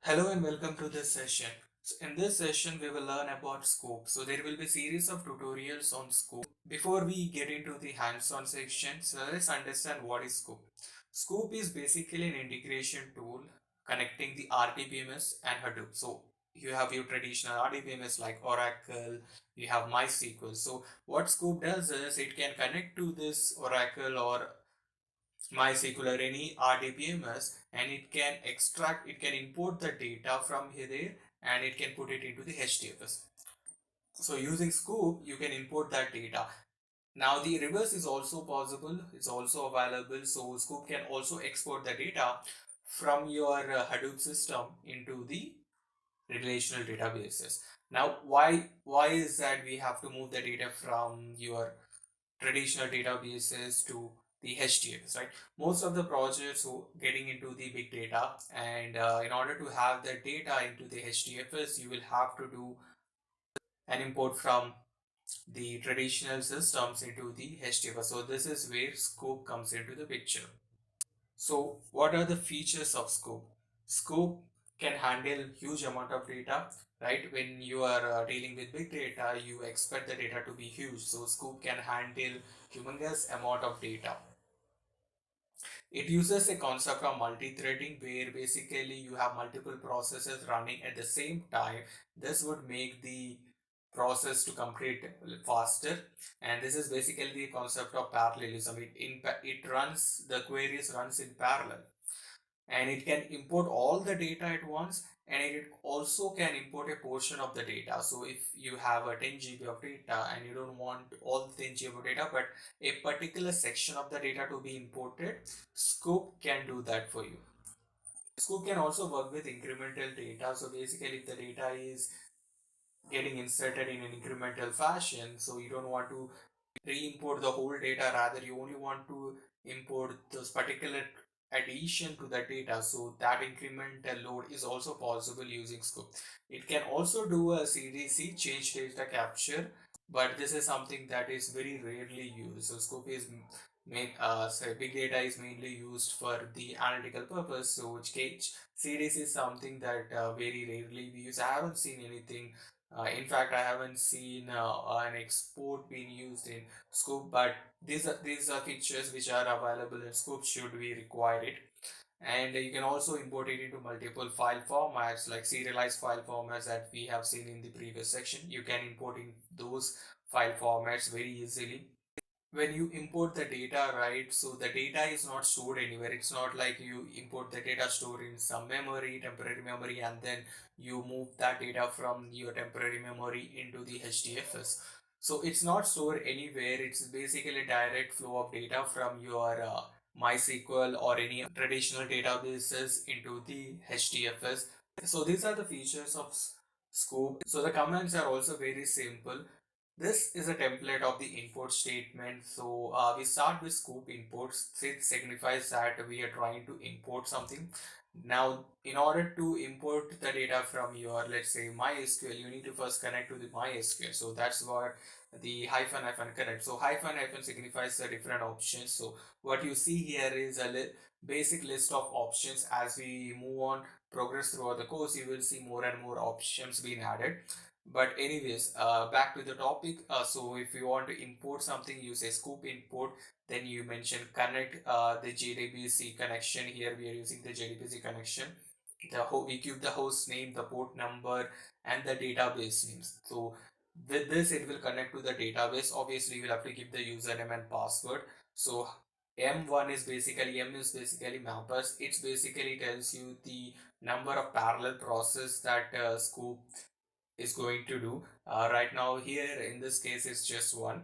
Hello and welcome to this session. In this session, we will learn about Sqoop. So there will be series of tutorials on Sqoop. Before we get into the hands-on section, so let's understand what is Sqoop. Sqoop is basically an integration tool connecting the RDBMS and Hadoop. So you have your traditional RDBMS like Oracle, you have MySQL. So what Sqoop does is it can connect to this Oracle or MySQL or any RDBMS, and it can import the data from here and it can put it into the HDFS. So using Sqoop, you can import that data. Now the reverse is also possible, it's also available. So Sqoop can also export the data from your Hadoop system into the relational databases. Now why is that we have to move the data from your traditional databases to the HDFS, right? Most of the projects who getting into the big data, and in order to have the data into the HDFS, you will have to do an import from the traditional systems into the HDFS. So this is where Sqoop comes into the picture. So what are the features of Sqoop? Sqoop can handle huge amount of data, right? When you are dealing with big data, you expect the data to be huge. So Sqoop can handle humongous amount of data. It uses a concept of multi-threading where basically you have multiple processes running at the same time. This would make the process to complete faster, and this is basically the concept of parallelism. It runs, the queries runs in parallel, and it can import all the data at once, and it also can import a portion of the data. So if you have a 10 GB of data and you don't want all the 10 GB of data but a particular section of the data to be imported, Sqoop can do that for you. Sqoop can also work with incremental data. So basically if the data is getting inserted in an incremental fashion, so you don't want to re-import the whole data, rather you only want to import this particular addition to the data, so that incremental load is also possible using Sqoop. It can also do a CDC, change data capture, but this is something that is very rarely used. So Sqoop is big data is mainly used for the analytical purpose, so which case CDC is something that very rarely we use. I haven't seen anything, in fact I haven't seen an export being used in Sqoop, but these are features which are available in Sqoop should we require it. And you can also import it into multiple file formats like serialized file formats that we have seen in the previous section. You can import in those file formats very easily. When you import the data, right, so the data is not stored anywhere. It's not like you import the data stored in some memory, temporary memory, and then you move that data from your temporary memory into the HDFS. So it's not stored anywhere. It's basically a direct flow of data from your MySQL or any traditional databases into the HDFS. So these are the features of Sqoop. So the commands are also very simple. This is a template of the import statement. So we start with Sqoop imports. It signifies that we are trying to import something. Now, in order to import the data from your, let's say, MySQL, you need to first connect to the MySQL. So that's what the hyphen hyphen connect. So hyphen hyphen signifies the different options. So what you see here is a basic list of options. As we move on, progress throughout the course, you will see more and more options being added. But anyways, back to the topic. So if you want to import something, you say Sqoop import. Then you mention connect the JDBC connection. Here we are using the JDBC connection. We give the host name, the port number, and the database names. So with this, it will connect to the database. Obviously, you will have to give the username and password. So M1 is basically, M is basically mappers. It basically tells you the number of parallel process that Sqoop is going to do. Right now here in this case it's just one.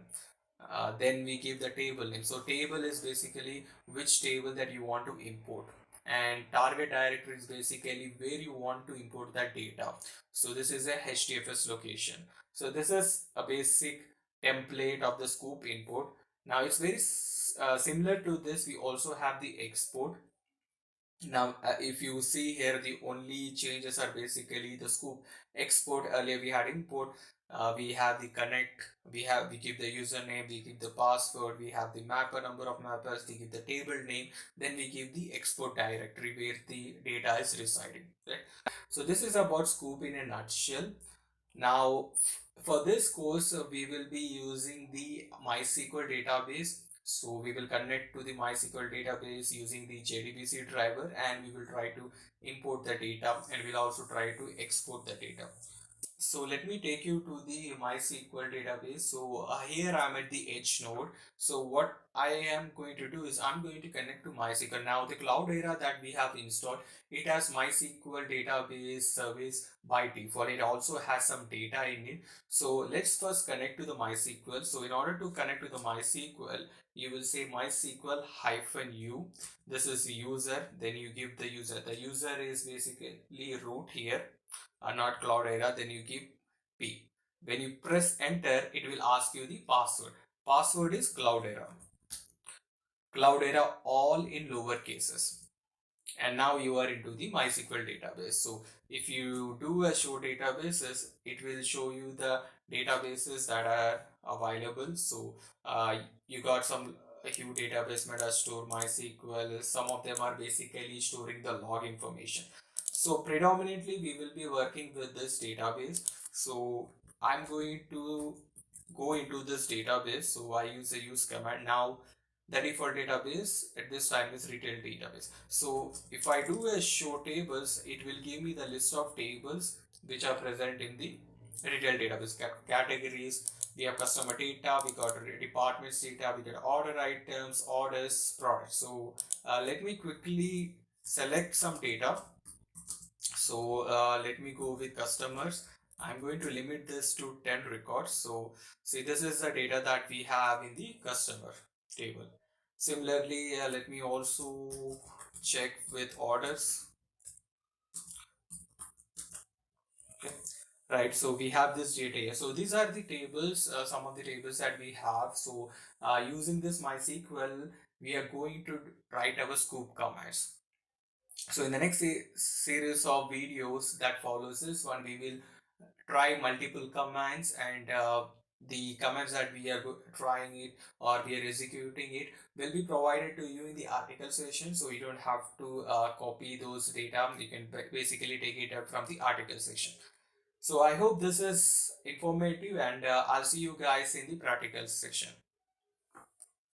Then we give the table name. So table is basically which table that you want to import, and target directory is basically where you want to import that data. So this is a HDFS location. So this is a basic template of the Sqoop import. Now it's very similar to this. We also have the export. Now, if you see here, the only changes are basically the Sqoop export. Earlier we had import. we have the connect, we give the username, we give the password, we have the mapper, number of mappers, we give the table name, then we give the export directory where the data is residing, right? So this is about Sqoop in a nutshell. Now, for this course, we will be using the MySQL database. So we will connect to the MySQL database using the JDBC driver, and we will try to import the data, and we'll also try to export the data. So let me take you to the MySQL database. So here I'm at the Edge node. So what I am going to do is I'm going to connect to MySQL. Now the Cloudera that we have installed, it has MySQL database service by default. It also has some data in it. So let's first connect to the MySQL. So in order to connect to the MySQL, you will say MySQL hyphen u. This is user. Then you give the user. The user is basically root here, not Cloudera. Then you give P. When you press enter, it will ask you the password. Password is Cloudera. Cloudera all in lower cases. And now you are into the MySQL database. So if you do a show databases, it will show you the databases that are available. So you got some a few database metastore, MySQL. Some of them are basically storing the log information. So predominantly we will be working with this database. So I'm going to go into this database. So I use a use command. Now the default database at this time is retail database. So if I do a show tables, it will give me the list of tables which are present in the retail database. Categories, we have customer data, we got departments data, we got order items, orders, products. So let me quickly select some data. So let me go with customers. I'm going to limit this to 10 records. So see, this is the data that we have in the customer table. Similarly, let me also check with orders. Okay. Right, so we have this data here. So these are the tables, some of the tables that we have. So using this MySQL, we are going to write our Sqoop commands. So in the next series of videos that follows this one, we will try multiple commands, and the commands that we are trying it or we are executing it will be provided to you in the article section. So you don't have to copy those data. You can basically take it up from the article section. So I hope this is informative, and I'll see you guys in the practical section.